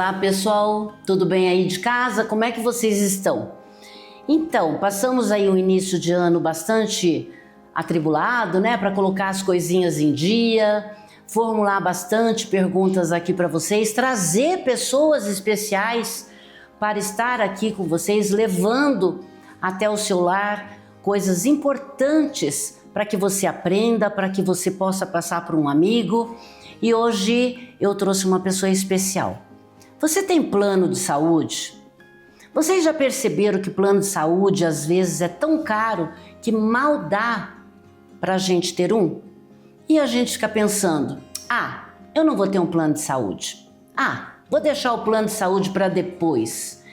Olá pessoal, tudo bem aí de casa? Como é que vocês estão? Então, passamos aí um início de ano bastante atribulado, né? Para colocar as coisinhas em dia, formular bastante perguntas aqui para vocês, trazer pessoas especiais para estar aqui com vocês, levando até o seu lar coisas importantes para que você aprenda, para que você possa passar para um amigo. E hoje eu trouxe uma pessoa especial. Você tem plano de saúde? Vocês já perceberam que plano de saúde às vezes é tão caro que mal dá para a gente ter um? E a gente fica pensando, eu não vou ter um plano de saúde. Vou deixar o plano de saúde para depois.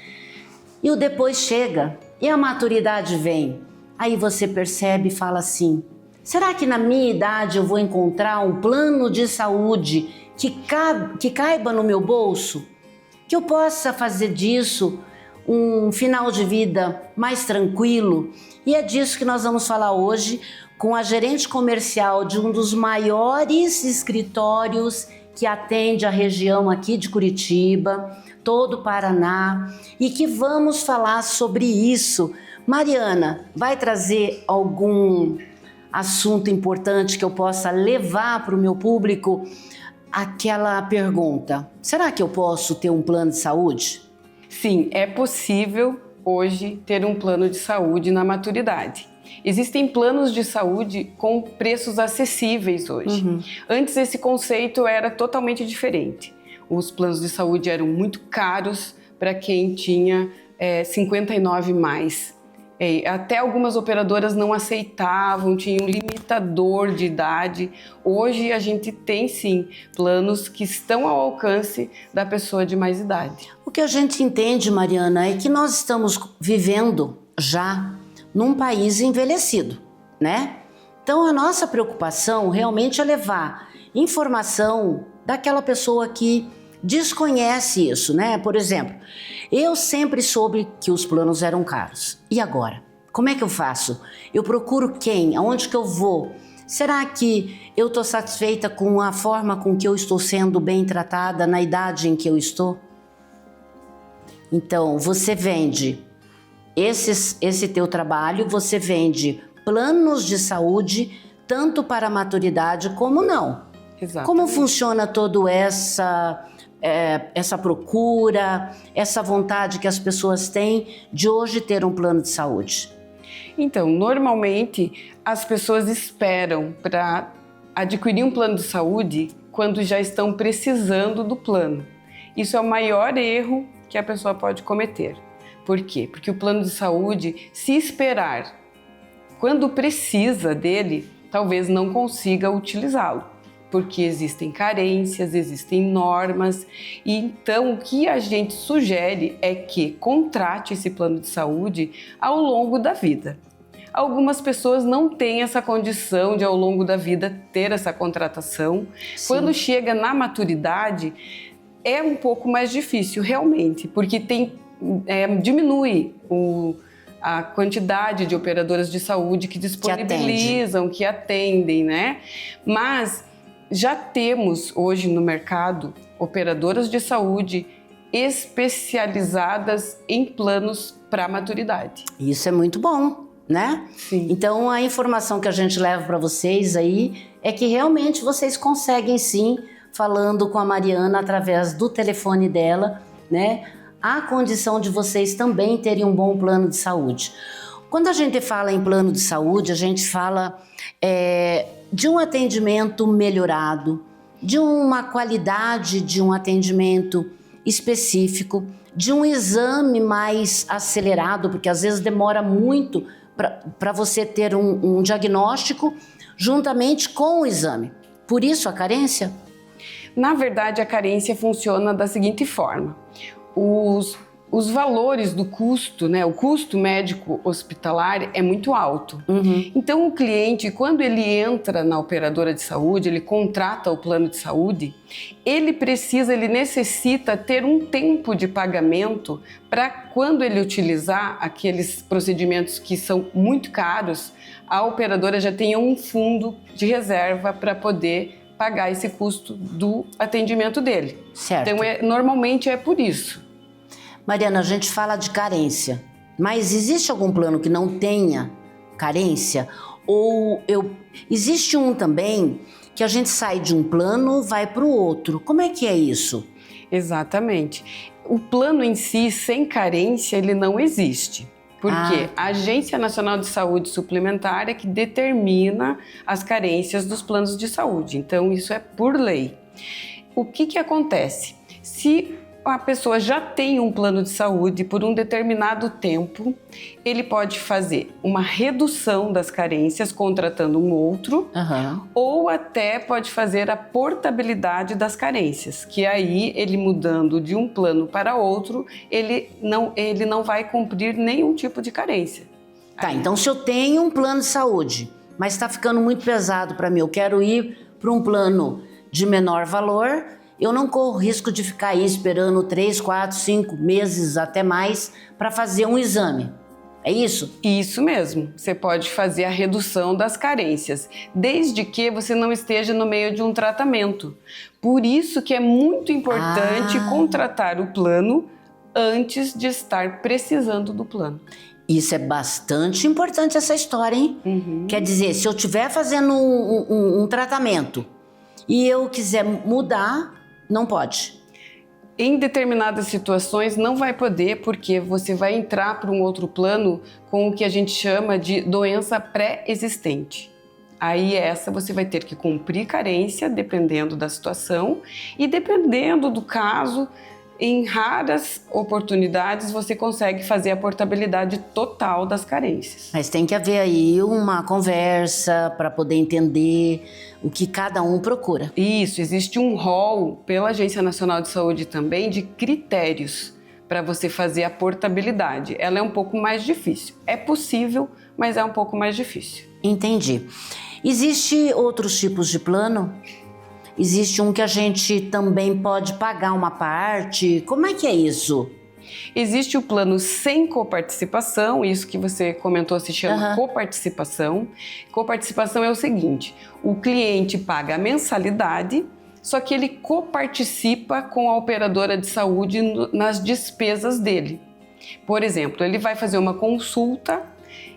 E o depois chega e a maturidade vem. Aí você percebe e fala assim, será que na minha idade eu vou encontrar um plano de saúde que caiba no meu bolso? Que eu possa fazer disso um final de vida mais tranquilo? E é disso que nós vamos falar hoje com a gerente comercial de um dos maiores escritórios que atende a região aqui de Curitiba, todo o Paraná, e que vamos falar sobre isso. Mariana, vai trazer algum assunto importante que eu possa levar para o meu público? Aquela pergunta, será que eu posso ter um plano de saúde? Sim, é possível hoje ter um plano de saúde na maturidade. Existem planos de saúde com preços acessíveis hoje. Antes esse conceito era totalmente diferente. Os planos de saúde eram muito caros para quem tinha 59 mais. Até algumas operadoras não aceitavam, tinha um limitador de idade. Hoje a gente tem sim planos que estão ao alcance da pessoa de mais idade. O que a gente entende, Mariana, é que nós estamos vivendo já num país envelhecido, né? Então a nossa preocupação realmente é levar informação daquela pessoa que desconhece isso, né? Por exemplo, eu sempre soube que os planos eram caros. E agora? Como é que eu faço? Eu procuro quem? Aonde que eu vou? Será que eu estou satisfeita com a forma com que eu estou sendo bem tratada na idade em que eu estou? Então, você vende esse teu trabalho, você vende planos de saúde, tanto para a maturidade como não. Exatamente. Como funciona toda essa procura, essa vontade que as pessoas têm de hoje ter um plano de saúde? Então, normalmente as pessoas esperam para adquirir um plano de saúde quando já estão precisando do plano. Isso é o maior erro que a pessoa pode cometer. Por quê? Porque o plano de saúde, se esperar quando precisa dele, talvez não consiga utilizá-lo. Porque existem carências, existem normas, e então o que a gente sugere é que contrate esse plano de saúde ao longo da vida. Algumas pessoas não têm essa condição de ao longo da vida ter essa contratação. Sim. Quando chega na maturidade é um pouco mais difícil realmente, porque diminui a quantidade de operadoras de saúde que disponibilizam, que atendem, né? Mas já temos hoje no mercado operadoras de saúde especializadas em planos para maturidade. Isso é muito bom, né? Sim. Então a informação que a gente leva para vocês aí é que realmente vocês conseguem sim, falando com a Mariana através do telefone dela, né? A condição de vocês também terem um bom plano de saúde. Quando a gente fala em plano de saúde, a gente fala de um atendimento melhorado, de uma qualidade de um atendimento específico, de um exame mais acelerado, porque às vezes demora muito para você ter um diagnóstico juntamente com o exame. Por isso a carência? Na verdade, a carência funciona da seguinte forma. Os valores do custo, né? O custo médico hospitalar é muito alto. Então o cliente, quando ele entra na operadora de saúde, ele contrata o plano de saúde, ele necessita ter um tempo de pagamento para quando ele utilizar aqueles procedimentos que são muito caros, a operadora já tenha um fundo de reserva para poder pagar esse custo do atendimento dele. Certo. Então, normalmente é por isso. Mariana, a gente fala de carência, mas existe algum plano que não tenha carência? Existe um também que a gente sai de um plano, vai para o outro. Como é que é isso? Exatamente. O plano em si, sem carência, ele não existe. Porque a Agência Nacional de Saúde Suplementar é que determina as carências dos planos de saúde. Então, isso é por lei. O que acontece? Se a pessoa já tem um plano de saúde por um determinado tempo, ele pode fazer uma redução das carências contratando um outro, ou até pode fazer a portabilidade das carências, que aí ele mudando de um plano para outro, ele não vai cumprir nenhum tipo de carência. Tá, então se eu tenho um plano de saúde, mas está ficando muito pesado para mim, eu quero ir para um plano de menor valor, eu não corro risco de ficar aí esperando 3, 4, 5 meses, até mais, para fazer um exame. É isso? Isso mesmo. Você pode fazer a redução das carências, desde que você não esteja no meio de um tratamento. Por isso que é muito importante contratar o plano antes de estar precisando do plano. Isso é bastante importante, essa história, hein? Quer dizer, se eu estiver fazendo um tratamento e eu quiser mudar, não pode. Em determinadas situações não vai poder, porque você vai entrar para um outro plano com o que a gente chama de doença pré-existente. Aí essa você vai ter que cumprir carência, dependendo da situação e dependendo do caso. Em raras oportunidades você consegue fazer a portabilidade total das carências. Mas tem que haver aí uma conversa para poder entender o que cada um procura. Isso, existe um rol pela Agência Nacional de Saúde também de critérios para você fazer a portabilidade. Ela é um pouco mais difícil. É possível, mas é um pouco mais difícil. Entendi. Existe outros tipos de plano? Existe um que a gente também pode pagar uma parte? Como é que é isso? Existe o plano sem coparticipação, isso que você comentou se chama coparticipação. Coparticipação é o seguinte, o cliente paga a mensalidade, só que ele coparticipa com a operadora de saúde nas despesas dele. Por exemplo, ele vai fazer uma consulta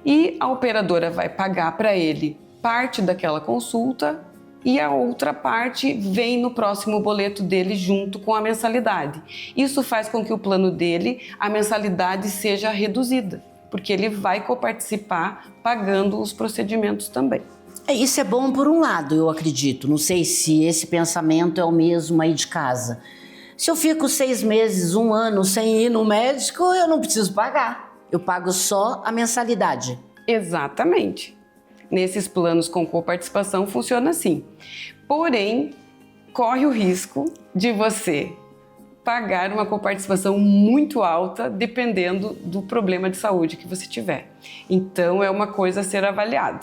e a operadora vai pagar para ele parte daquela consulta e a outra parte vem no próximo boleto dele junto com a mensalidade. Isso faz com que o plano dele, a mensalidade seja reduzida, porque ele vai coparticipar pagando os procedimentos também. Isso é bom por um lado, eu acredito. Não sei se esse pensamento é o mesmo aí de casa. Se eu fico 6 meses, 1 ano sem ir no médico, eu não preciso pagar. Eu pago só a mensalidade. Exatamente. Nesses planos com coparticipação funciona assim. Porém, corre o risco de você pagar uma coparticipação muito alta dependendo do problema de saúde que você tiver. Então, é uma coisa a ser avaliada.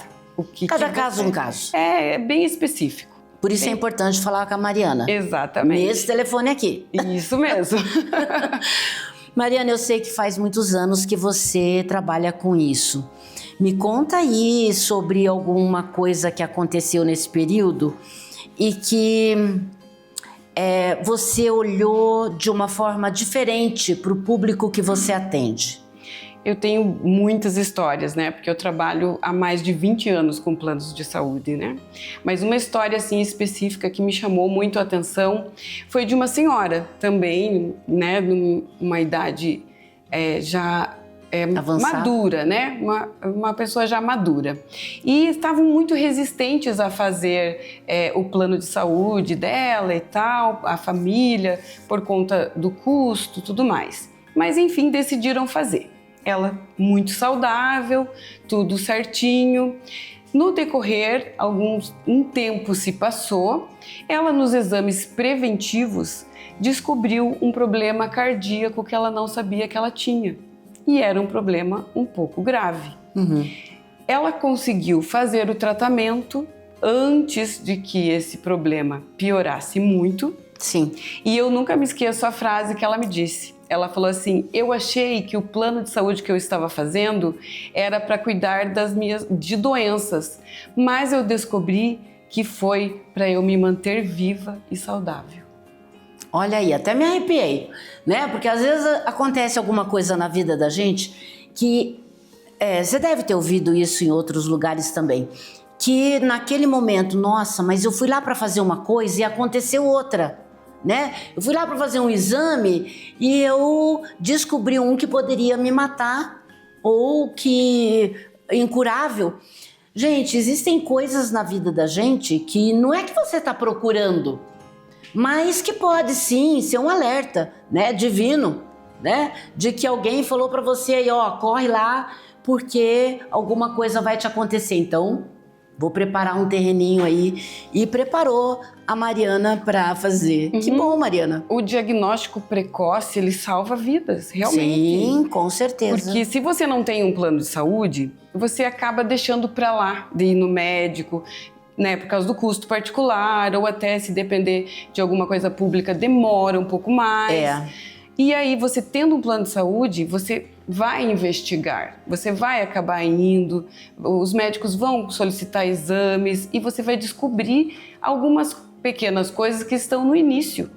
Cada caso um caso. É bem específico. Por isso é importante falar com a Mariana. Exatamente. Nesse telefone aqui. Isso mesmo. Mariana, eu sei que faz muitos anos que você trabalha com isso. Me conta aí sobre alguma coisa que aconteceu nesse período e que você olhou de uma forma diferente para o público que você atende. Eu tenho muitas histórias, né? Porque eu trabalho há mais de 20 anos com planos de saúde, né? Mas uma história assim específica que me chamou muito a atenção foi de uma senhora também, né? Numa idade já madura, né? Uma pessoa já madura. E estavam muito resistentes a fazer o plano de saúde dela e tal, a família, por conta do custo e tudo mais. Mas enfim, decidiram fazer. Ela muito saudável, tudo certinho. No decorrer, um tempo se passou, ela nos exames preventivos descobriu um problema cardíaco que ela não sabia que ela tinha. E era um problema um pouco grave. Ela conseguiu fazer o tratamento antes de que esse problema piorasse muito. Sim. E eu nunca me esqueço a frase que ela me disse. Ela falou assim, eu achei que o plano de saúde que eu estava fazendo era para cuidar de doenças, mas eu descobri que foi para eu me manter viva e saudável. Olha aí, até me arrepiei, né? Porque às vezes acontece alguma coisa na vida da gente que você deve ter ouvido isso em outros lugares também, que naquele momento, nossa, mas eu fui lá para fazer uma coisa e aconteceu outra, né? Eu fui lá para fazer um exame e eu descobri um que poderia me matar ou que incurável. Gente, existem coisas na vida da gente que não é que você está procurando, mas que pode sim ser um alerta, né, divino, né, de que alguém falou para você aí, ó, corre lá porque alguma coisa vai te acontecer. Então, vou preparar um terreninho aí. E preparou a Mariana para fazer. Que bom, Mariana. O diagnóstico precoce, ele salva vidas, realmente. Sim, com certeza. Porque se você não tem um plano de saúde, você acaba deixando para lá de ir no médico, né, por causa do custo particular, ou até se depender de alguma coisa pública, demora um pouco mais. E aí, você tendo um plano de saúde, você vai investigar, você vai acabar indo, os médicos vão solicitar exames e você vai descobrir algumas pequenas coisas que estão no início.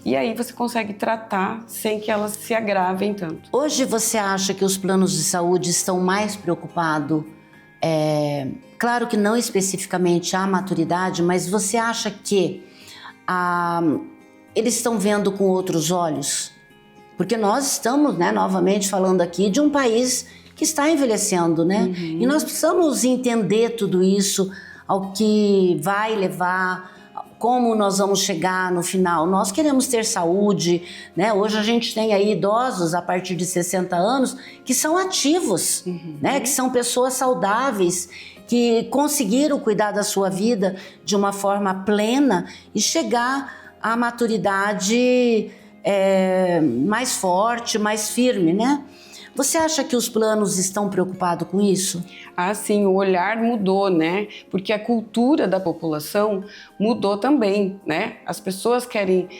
E aí você consegue tratar sem que elas se agravem tanto. Hoje você acha que os planos de saúde estão mais preocupados, claro que não especificamente a maturidade, mas você acha que eles estão vendo com outros olhos? Porque nós estamos, né, novamente falando aqui de um país que está envelhecendo, né? E nós precisamos entender tudo isso, ao que vai levar, como nós vamos chegar no final. Nós queremos ter saúde, né? Hoje a gente tem aí idosos a partir de 60 anos que são ativos, né? Que são pessoas saudáveis, que conseguiram cuidar da sua vida de uma forma plena e chegar à maturidade mais forte, mais firme, né? Você acha que os planos estão preocupados com isso? Ah, sim, o olhar mudou, né? Porque a cultura da população mudou também, né? As pessoas querem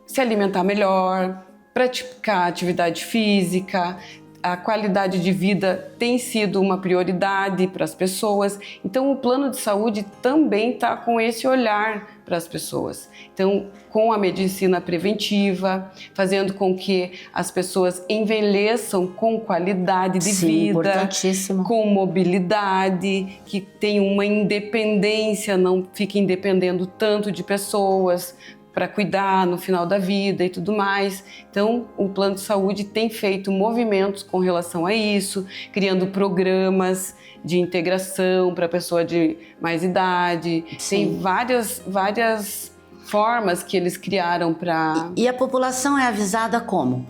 se alimentar melhor, praticar atividade física, a qualidade de vida tem sido uma prioridade para as pessoas. Então, o plano de saúde também está com esse olhar para as pessoas. Então, com a medicina preventiva, fazendo com que as pessoas envelheçam com qualidade de vida, importantíssimo, com mobilidade, que tenham uma independência, não fiquem dependendo tanto de pessoas para cuidar no final da vida e tudo mais. Então, o plano de saúde tem feito movimentos com relação a isso, criando programas de integração para pessoa de mais idade. Sim. Tem várias formas que eles criaram para... E a população é avisada como?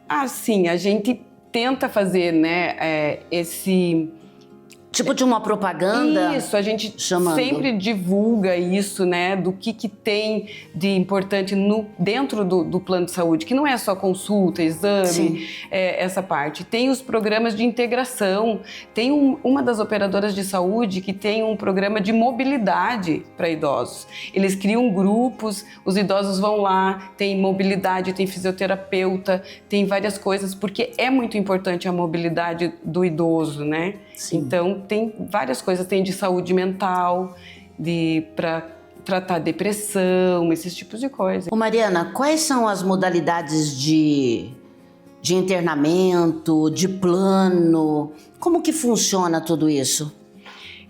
Ah, sim, a gente tenta fazer, né, esse... Tipo de uma propaganda? Isso, a gente chamando. Sempre divulga isso, né, do que tem de importante dentro do plano de saúde, que não é só consulta, exame, essa parte. Tem os programas de integração, tem uma das operadoras de saúde que tem um programa de mobilidade para idosos. Eles criam grupos, os idosos vão lá, tem mobilidade, tem fisioterapeuta, tem várias coisas, porque é muito importante a mobilidade do idoso, né? Sim. Então, tem várias coisas, tem de saúde mental, para tratar depressão, esses tipos de coisas. Ô Mariana, quais são as modalidades de internamento, de plano? Como que funciona tudo isso?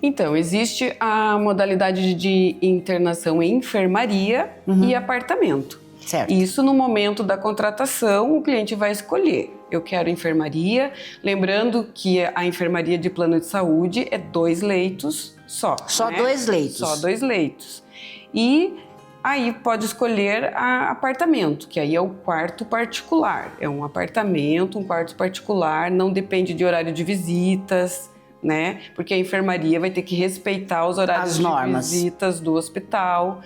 Então, existe a modalidade de internação em enfermaria e apartamento. Certo. Isso no momento da contratação, o cliente vai escolher. Eu quero enfermaria, lembrando que a enfermaria de plano de saúde é 2 leitos só. Só né? 2 leitos? Só 2 leitos. E aí pode escolher apartamento, que aí é o quarto particular. É um apartamento, um quarto particular, não depende de horário de visitas, né? Porque a enfermaria vai ter que respeitar os horários de visitas do hospital.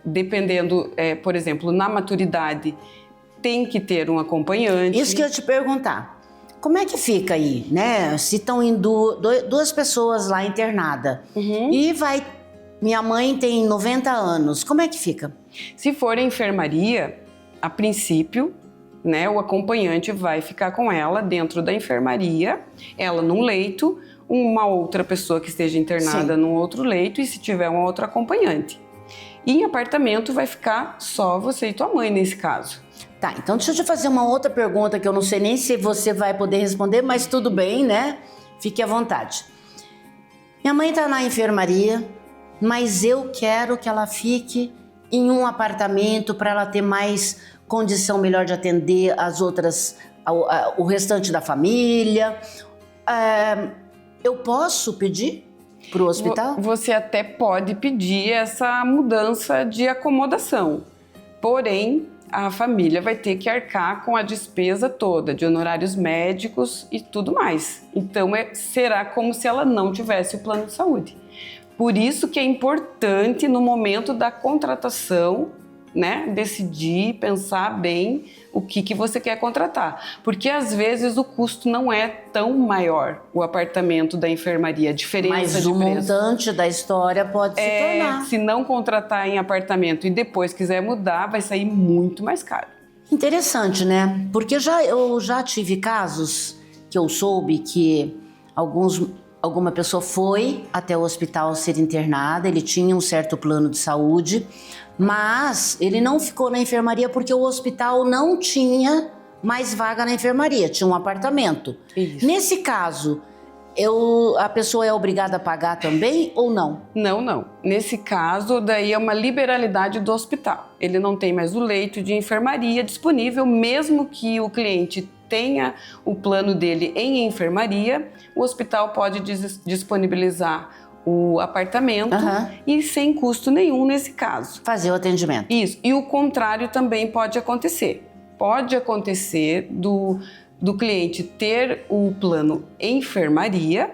Dependendo, por exemplo, na maturidade, tem que ter um acompanhante. Isso que eu ia te perguntar. Como é que fica aí, né? Se estão indo 2 pessoas lá internadas e minha mãe tem 90 anos, como é que fica? Se for enfermaria, a princípio, né, o acompanhante vai ficar com ela dentro da enfermaria, ela num leito, uma outra pessoa que esteja internada num outro leito e se tiver uma outra acompanhante. E em apartamento vai ficar só você e tua mãe nesse caso. Tá, então deixa eu te fazer uma outra pergunta que eu não sei nem se você vai poder responder, mas tudo bem, né? Fique à vontade. Minha mãe tá na enfermaria, mas eu quero que ela fique em um apartamento para ela ter mais condição melhor de atender as outras, o restante da família. Eu posso pedir para o hospital? Você até pode pedir essa mudança de acomodação, porém a família vai ter que arcar com a despesa toda de honorários médicos e tudo mais. Então será como se ela não tivesse o plano de saúde. Por isso que é importante no momento da contratação, né, decidir, pensar bem o que você quer contratar. Porque às vezes o custo não é tão maior, o apartamento da enfermaria, a diferença Mas de o preço. montante da história pode se tornar. Se não contratar em apartamento e depois quiser mudar, vai sair muito mais caro. Interessante, né? Porque eu já tive casos que eu soube que alguma pessoa foi até o hospital ser internada, ele tinha um certo plano de saúde, mas ele não ficou na enfermaria porque o hospital não tinha mais vaga na enfermaria, tinha um apartamento. Isso. Nesse caso, a pessoa é obrigada a pagar também ou não? Não. Nesse caso, daí é uma liberalidade do hospital. Ele não tem mais o leito de enfermaria disponível, mesmo que o cliente tenha o plano dele em enfermaria, o hospital pode disponibilizar o apartamento e sem custo nenhum nesse caso. Fazer o atendimento. Isso. E o contrário também pode acontecer. Pode acontecer do cliente ter o plano enfermaria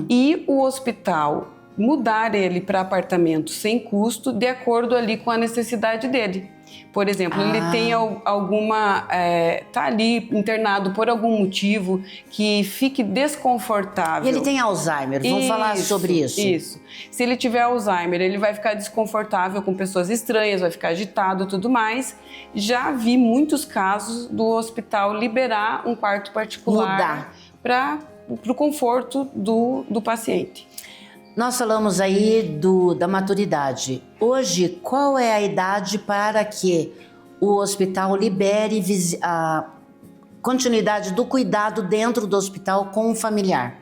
e o hospital mudar ele para apartamento sem custo de acordo ali com a necessidade dele. Por exemplo, ele tem tá ali internado por algum motivo que fique desconfortável. E ele tem Alzheimer, vamos falar sobre isso. Isso. Se ele tiver Alzheimer, ele vai ficar desconfortável com pessoas estranhas, vai ficar agitado e tudo mais. Já vi muitos casos do hospital liberar um quarto particular para o conforto do paciente. Nós falamos aí da maturidade. Hoje, qual é a idade para que o hospital libere a continuidade do cuidado dentro do hospital com o familiar?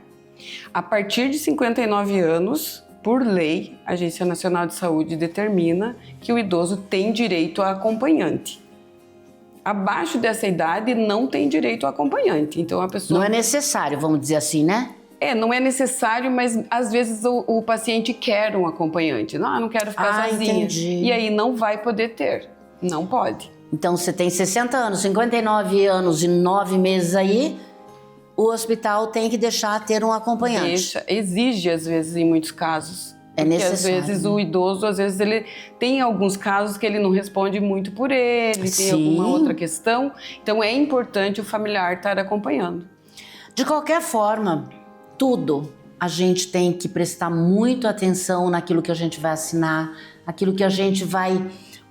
A partir de 59 anos, por lei, a Agência Nacional de Saúde determina que o idoso tem direito a acompanhante. Abaixo dessa idade, não tem direito a acompanhante. Então, a pessoa... Não é necessário, vamos dizer assim, né? Não é necessário, mas às vezes o paciente quer um acompanhante. Não quero ficar sozinha. Entendi. E aí não vai poder ter. Não pode. Então você tem 60 anos, 59 anos e 9 meses aí, o hospital tem que deixar ter um acompanhante. Exige às vezes em muitos casos. É necessário. Porque às vezes o idoso, ele tem alguns casos que ele não responde muito por ele, tem alguma outra questão. Então é importante o familiar estar acompanhando. De qualquer forma, tudo a gente tem que prestar muito atenção naquilo que a gente vai assinar, aquilo que a gente vai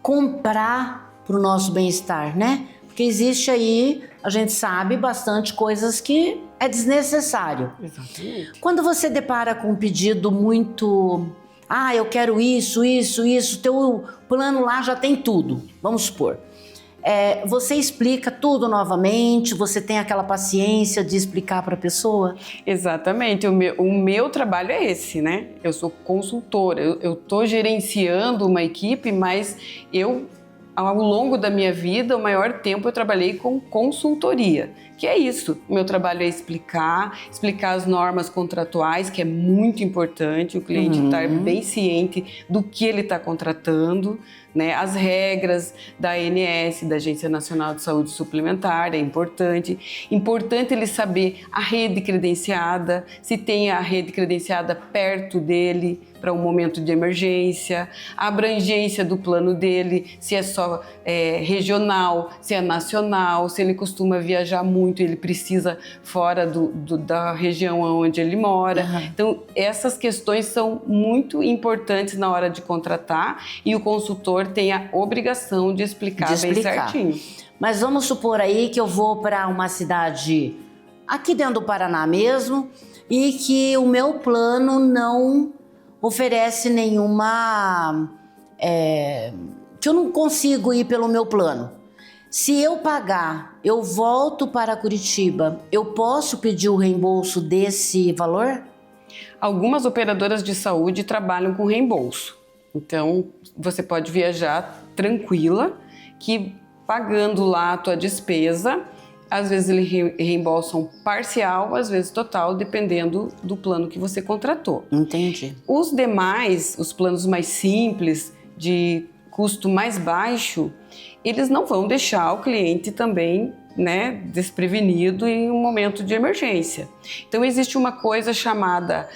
comprar para o nosso bem-estar, né? Porque existe aí, a gente sabe, bastante coisas que é desnecessário. Exatamente. Quando você depara com um pedido muito... eu quero isso, teu plano lá já tem tudo, vamos supor. Você explica tudo novamente, você tem aquela paciência de explicar para a pessoa? Exatamente, o meu trabalho é esse, né? Eu sou consultora, eu estou gerenciando uma equipe, mas ao longo da minha vida, o maior tempo eu trabalhei com consultoria, que é isso. O meu trabalho é explicar as normas contratuais, que é muito importante, o cliente estar bem ciente do que ele está contratando, né? As regras da ANS, da Agência Nacional de Saúde Suplementar, é importante. Importante ele saber a rede credenciada, se tem a rede credenciada perto dele para um momento de emergência, a abrangência do plano dele, se é só regional, se é nacional, se ele costuma viajar muito muito, ele precisa fora da região onde ele mora. Então, essas questões são muito importantes na hora de contratar e o consultor tem a obrigação de explicar bem certinho. Mas vamos supor aí que eu vou para uma cidade aqui dentro do Paraná mesmo e que o meu plano não oferece nenhuma... que eu não consigo ir pelo meu plano. Se eu pagar, eu volto para Curitiba, eu posso pedir o reembolso desse valor? Algumas operadoras de saúde trabalham com reembolso. Então, você pode viajar tranquila, que pagando lá a tua despesa, às vezes eles reembolsam parcial, às vezes total, dependendo do plano que você contratou. Entendi. Os demais, os planos mais simples, de custo mais baixo, eles não vão deixar o cliente também, né, desprevenido em um momento de emergência. Então existe uma coisa chamada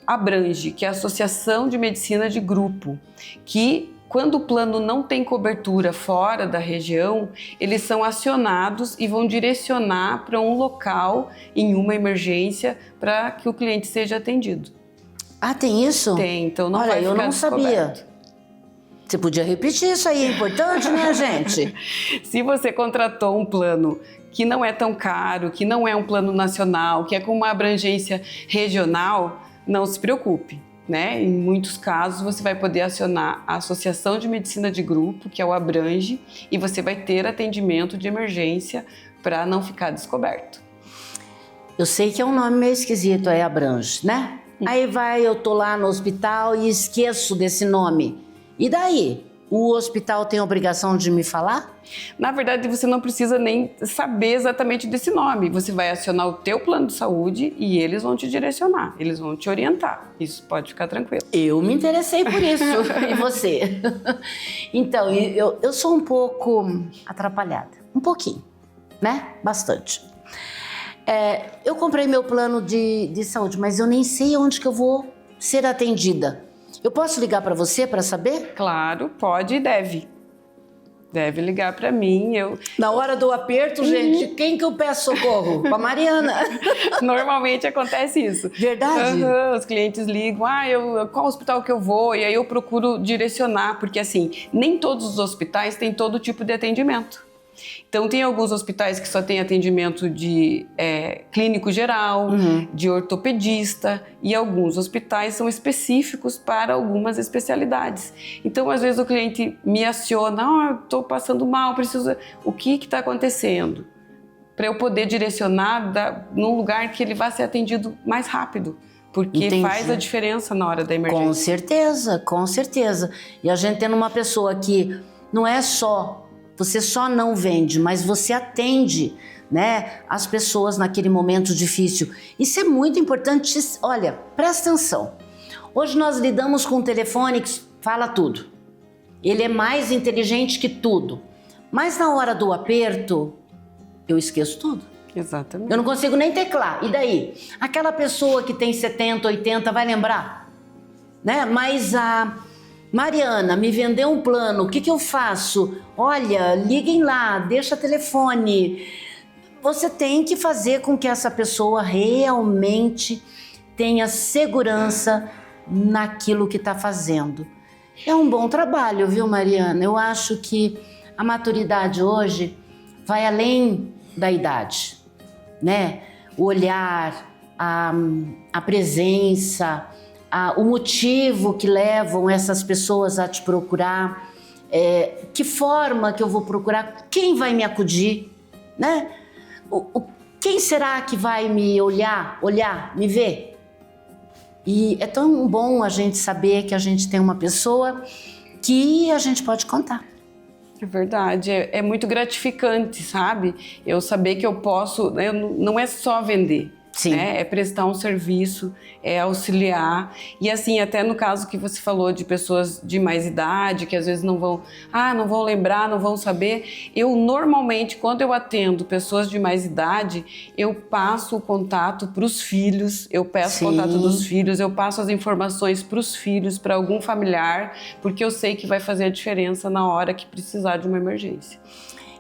Abrange, que é a Associação de Medicina de Grupo, que quando o plano não tem cobertura fora da região, eles são acionados e vão direcionar para um local em uma emergência para que o cliente seja atendido. Ah, tem isso? Tem, então não Olha, vai ficar eu não descoberto. sabia. Você podia repetir isso aí, é importante, né, gente? Se você contratou um plano que não é tão caro, que não é um plano nacional, que é com uma abrangência regional, não se preocupe, né? Em muitos casos você vai poder acionar a Associação de Medicina de Grupo, que é o Abrange, e você vai ter atendimento de emergência para não ficar descoberto. Eu sei que é um nome meio esquisito, é Abrange, né? Aí eu tô lá no hospital e esqueço desse nome. E daí? O hospital tem a obrigação de me falar? Na verdade, você não precisa nem saber exatamente desse nome. Você vai acionar o teu plano de saúde e eles vão te direcionar, eles vão te orientar. Isso pode ficar tranquilo. Eu me interessei por isso. E você? Então, eu sou um pouco atrapalhada. Um pouquinho, né? Bastante. Eu comprei meu plano de saúde, mas eu nem sei onde que eu vou ser atendida. Eu posso ligar para você para saber? Claro, pode e deve. Deve ligar para mim. Na hora do aperto, gente, quem que eu peço socorro? Para Mariana. Normalmente acontece isso. Verdade? Os clientes ligam, qual hospital que eu vou? E aí eu procuro direcionar, porque assim, nem todos os hospitais têm todo tipo de atendimento. Então tem alguns hospitais que só tem atendimento de clínico geral, de ortopedista, e alguns hospitais são específicos para algumas especialidades. Então às vezes o cliente me aciona, eu estou passando mal, preciso... O que está acontecendo? Para eu poder direcionar num lugar que ele vá ser atendido mais rápido. Porque Entendi. Faz a diferença na hora da emergência. Com certeza, com certeza. E a gente tendo uma pessoa que não é só... Você só não vende, mas você atende, né, as pessoas naquele momento difícil. Isso é muito importante. Olha, presta atenção. Hoje nós lidamos com um telefone que fala tudo. Ele é mais inteligente que tudo. Mas na hora do aperto, eu esqueço tudo. Exatamente. Eu não consigo nem teclar. E daí? Aquela pessoa que tem 70, 80 vai lembrar? Né? Mas a... Mariana, me vendeu um plano, o que eu faço? Olha, liguem lá, deixa telefone. Você tem que fazer com que essa pessoa realmente tenha segurança naquilo que está fazendo. É um bom trabalho, viu, Mariana? Eu acho que a maturidade hoje vai além da idade, né? O olhar, a presença... o motivo que levam essas pessoas a te procurar, que forma que eu vou procurar, quem vai me acudir, né? Quem será que vai me olhar, me ver? E é tão bom a gente saber que a gente tem uma pessoa que a gente pode contar. É verdade, é muito gratificante, sabe? Eu saber que eu posso, não é só vender. Sim. Né? É prestar um serviço, é auxiliar. E assim, até no caso que você falou de pessoas de mais idade, que às vezes não vão lembrar, não vão saber. Eu normalmente, quando eu atendo pessoas de mais idade, eu passo o contato para os filhos, eu peço o contato dos filhos, eu passo as informações para os filhos, para algum familiar, porque eu sei que vai fazer a diferença na hora que precisar de uma emergência.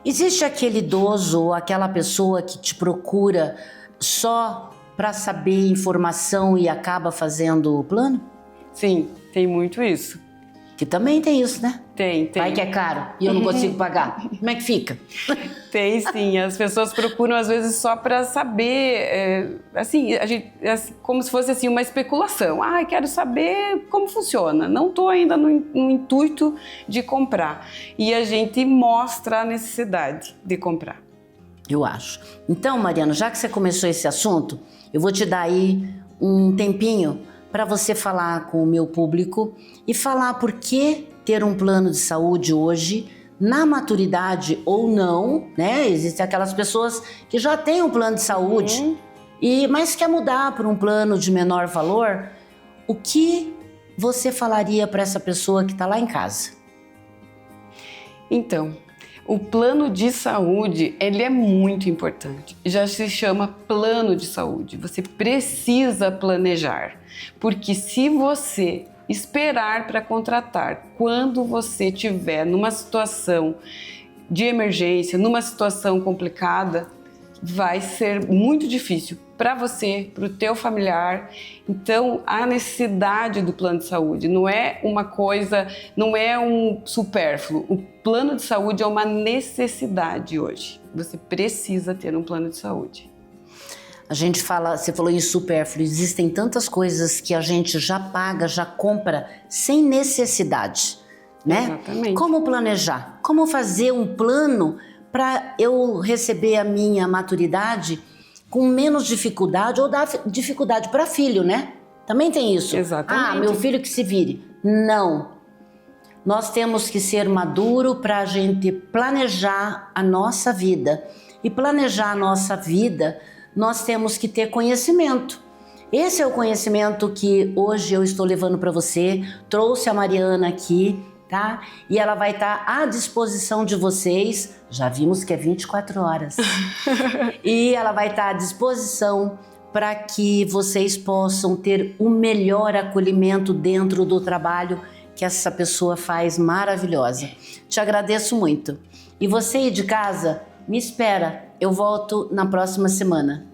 Existe aquele idoso ou aquela pessoa que te procura só para saber informação e acaba fazendo o plano? Sim, tem muito isso. Que também tem isso, né? Tem. Vai que é caro e eu não consigo pagar. Como é que fica? Tem sim, as pessoas procuram às vezes só para saber, como se fosse assim uma especulação. Quero saber como funciona, não estou ainda no intuito de comprar. E a gente mostra a necessidade de comprar. Eu acho. Então, Mariana, já que você começou esse assunto, eu vou te dar aí um tempinho para você falar com o meu público e falar por que ter um plano de saúde hoje, na maturidade ou não, né? Existem aquelas pessoas que já têm um plano de saúde, mas quer mudar para um plano de menor valor. O que você falaria para essa pessoa que está lá em casa? Então, o plano de saúde, ele é muito importante. Já se chama plano de saúde. Você precisa planejar, porque se você esperar para contratar quando você estiver numa situação de emergência, numa situação complicada, vai ser muito difícil para você, para o teu familiar. Então, a necessidade do plano de saúde não é uma coisa, não é um supérfluo. O plano de saúde é uma necessidade hoje. Você precisa ter um plano de saúde. A gente fala, você falou em supérfluo, existem tantas coisas que a gente já paga, já compra sem necessidade, né? Exatamente. Como planejar? Como fazer um plano para eu receber a minha maturidade com menos dificuldade ou dar dificuldade para filho, né? Também tem isso. Exatamente. Meu filho que se vire. Não. Nós temos que ser maduro para a gente planejar a nossa vida. E planejar a nossa vida, nós temos que ter conhecimento. Esse é o conhecimento que hoje eu estou levando para você. Trouxe a Mariana aqui, tá? E ela vai estar à disposição de vocês. Já vimos que é 24 horas. E ela vai estar à disposição para que vocês possam ter o melhor acolhimento dentro do trabalho que essa pessoa faz maravilhosa. Te agradeço muito. E você aí de casa, me espera. Eu volto na próxima semana.